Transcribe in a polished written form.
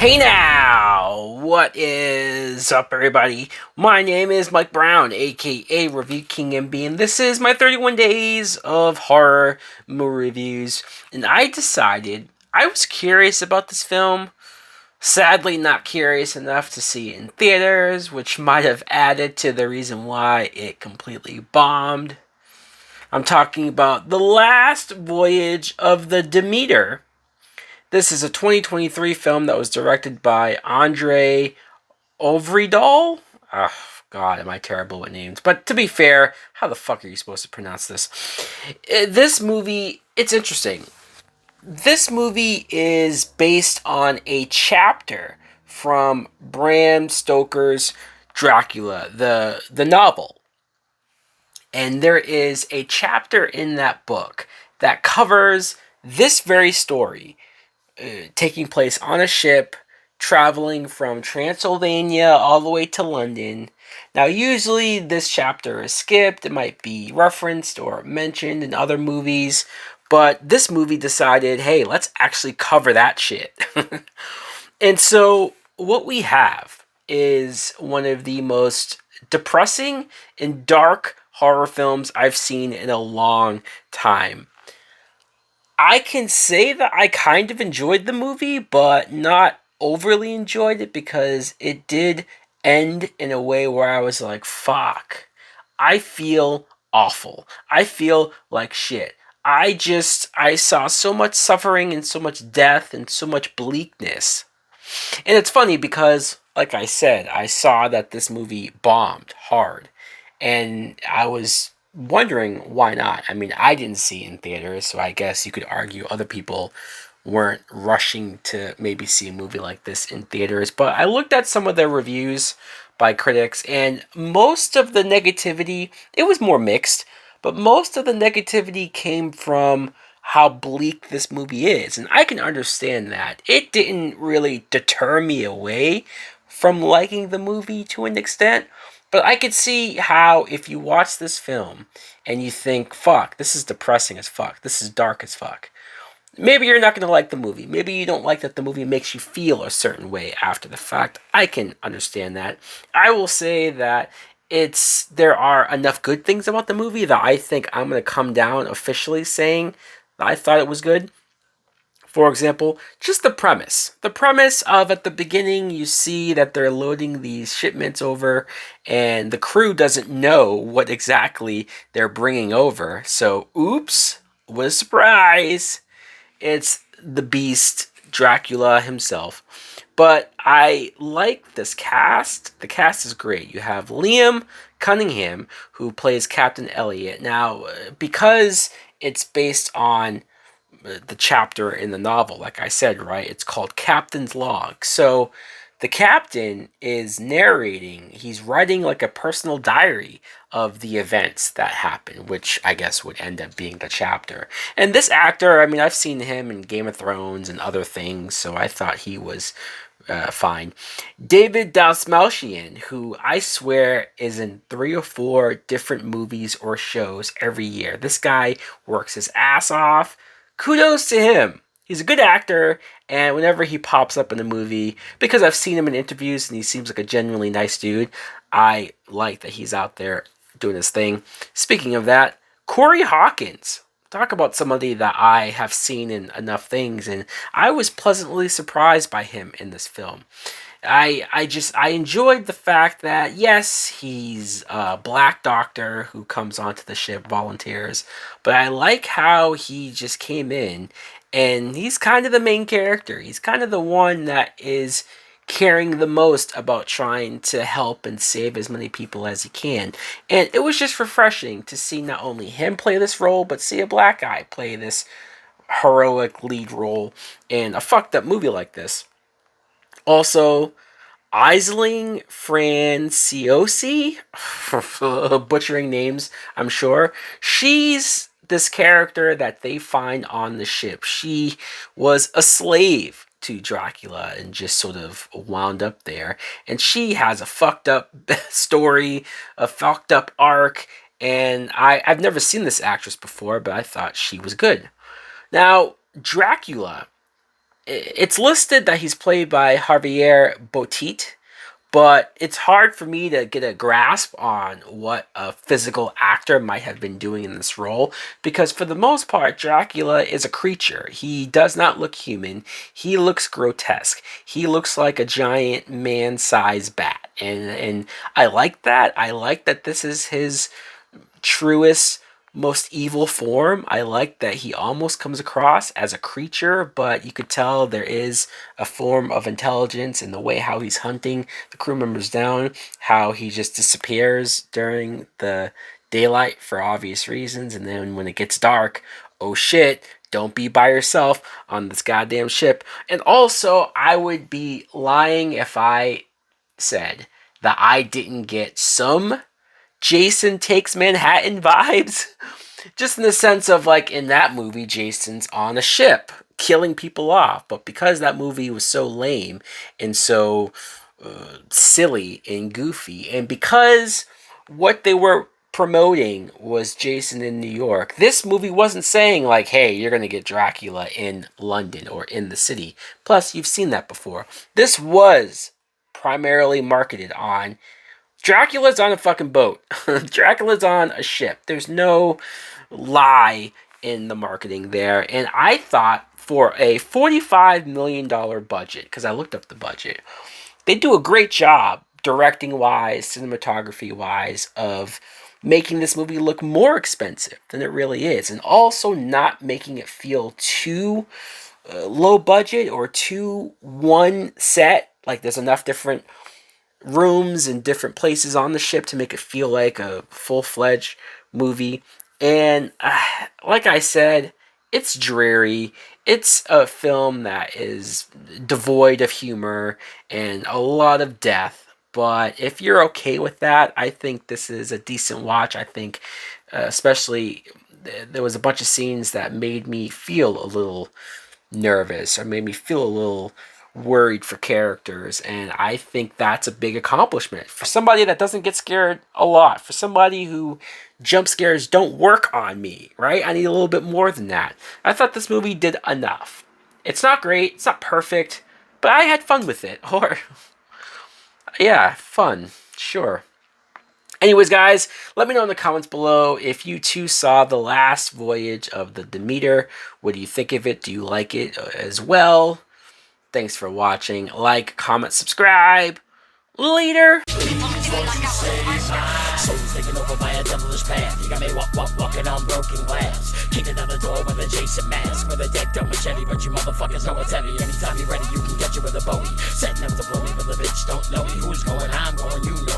Hey now! What is up, everybody? My name is Mike Brown, aka Review King MB, and this is my 31 days of horror movie reviews. And I decided I was curious about this film. Sadly, not curious enough to see it in theaters, which might have added to the reason why it completely bombed. I'm talking about The Last Voyage of the Demeter. This is a 2023 film that was directed by Andre Ovredal. Oh, God, am I terrible with names. But to be fair, how the fuck are you supposed to pronounce this? This movie, it's interesting. This movie is based on a chapter from Bram Stoker's Dracula, the novel. And there is a chapter in that book that covers this very story taking place on a ship traveling from Transylvania all the way to London. Now, usually this chapter is skipped, it might be referenced or mentioned in other movies, but this movie decided, hey, let's actually cover that shit. And so, what we have is one of the most depressing and dark horror films I've seen in a long time. I can say that I kind of enjoyed the movie, but not overly enjoyed it because it did end in a way where I was like, fuck. I feel awful. I feel like shit. I saw so much suffering and so much death and so much bleakness. And it's funny because, like I said, I saw that this movie bombed hard. And I was wondering why not. I mean, I didn't see it in theaters, so I guess you could argue other people weren't rushing to maybe see a movie like this in theaters. But I looked at some of the reviews by critics, and most of the negativity, it was more mixed, but most of the negativity came from how bleak this movie is. And I can understand that. It didn't really deter me away from liking the movie to an extent. But I could see how if you watch this film and you think, fuck, this is depressing as fuck, this is dark as fuck, maybe you're not going to like the movie. Maybe you don't like that the movie makes you feel a certain way after the fact. I can understand that. I will say that there are enough good things about the movie that I think I'm going to come down officially saying that I thought it was good. For example, just the premise. The premise of at the beginning, you see that they're loading these shipments over, and the crew doesn't know what exactly they're bringing over. So, oops, what a surprise! It's the beast, Dracula himself. But I like this cast. The cast is great. You have Liam Cunningham, who plays Captain Elliot. Now, because it's based on the chapter in the novel, like I said, right? It's called Captain's Log. So the captain is narrating, he's writing like a personal diary of the events that happen, which I guess would end up being the chapter. And this actor, I mean, I've seen him in Game of Thrones and other things, so I thought he was fine. David Dastmalchian, who I swear is in 3 or 4 different movies or shows every year. This guy works his ass off. Kudos to him. He's a good actor, and whenever he pops up in a movie, because I've seen him in interviews and he seems like a genuinely nice dude, I like that he's out there doing his thing. Speaking of that, Corey Hawkins. Talk about somebody that I have seen in enough things, and I was pleasantly surprised by him in this film. I enjoyed the fact that yes, he's a black doctor who comes onto the ship, volunteers, but I like how he just came in and he's kind of the main character. He's kind of the one that is caring the most about trying to help and save as many people as he can. And it was just refreshing to see not only him play this role, but see a black guy play this heroic lead role in a fucked up movie like this. Also, Aisling Franciosi, butchering names, I'm sure. She's this character that they find on the ship. She was a slave to Dracula and just sort of wound up there. And she has a fucked up story, a fucked up arc. And I've never seen this actress before, but I thought she was good. Now, Dracula it's listed that he's played by Javier Botet, but it's hard for me to get a grasp on what a physical actor might have been doing in this role because, for the most part, Dracula is a creature. He does not look human. He looks grotesque. He looks like a giant man sized bat. And I like that. I like that this is his truest, most evil form. I like that he almost comes across as a creature, but you could tell there is a form of intelligence in the way how he's hunting the crew members down, how he just disappears during the daylight for obvious reasons, and then when it gets dark, oh shit, don't be by yourself on this goddamn ship. And also, I would be lying if I said that I didn't get some Jason Takes Manhattan vibes. Just in the sense of, like, in that movie, Jason's on a ship killing people off. But because that movie was so lame and so silly and goofy, and because what they were promoting was Jason in New York, this movie wasn't saying, like, hey, you're going to get Dracula in London or in the city. Plus, you've seen that before. This was primarily marketed on Dracula's on a fucking boat. Dracula's on a ship. There's no lie in the marketing there. And I thought for a $45 million budget, because I looked up the budget, they do a great job directing wise, cinematography wise, of making this movie look more expensive than it really is. And also not making it feel too low budget or too one set. Like there's enough different rooms and different places on the ship to make it feel like a full-fledged movie. And like I said, it's dreary. It's a film that is devoid of humor and a lot of death. But if you're okay with that, I think this is a decent watch. I think especially there was a bunch of scenes that made me feel a little nervous or made me feel a little worried for characters, and I think that's a big accomplishment for somebody that doesn't get scared a lot, for somebody who jump scares don't work on me, right? I need a little bit more than that. I thought this movie did enough. It's not great, it's not perfect, but I had fun with it. Or yeah, fun, sure. Anyways, guys, let me know in the comments below if you too saw The Last Voyage of the Demeter. What do you think of it? Do you like it as well? Thanks for watching. Like, comment, subscribe. Later. Souls taken over by a devilish path. You got me walking on broken glass. Kicking down the door with a Jason mask. With a decked out machete, but you motherfuckers know it's heavy. Anytime you're ready, you can get you with a Bowie. Setting up to blow me, but the bitch don't know me. Who's going, I'm going, you know.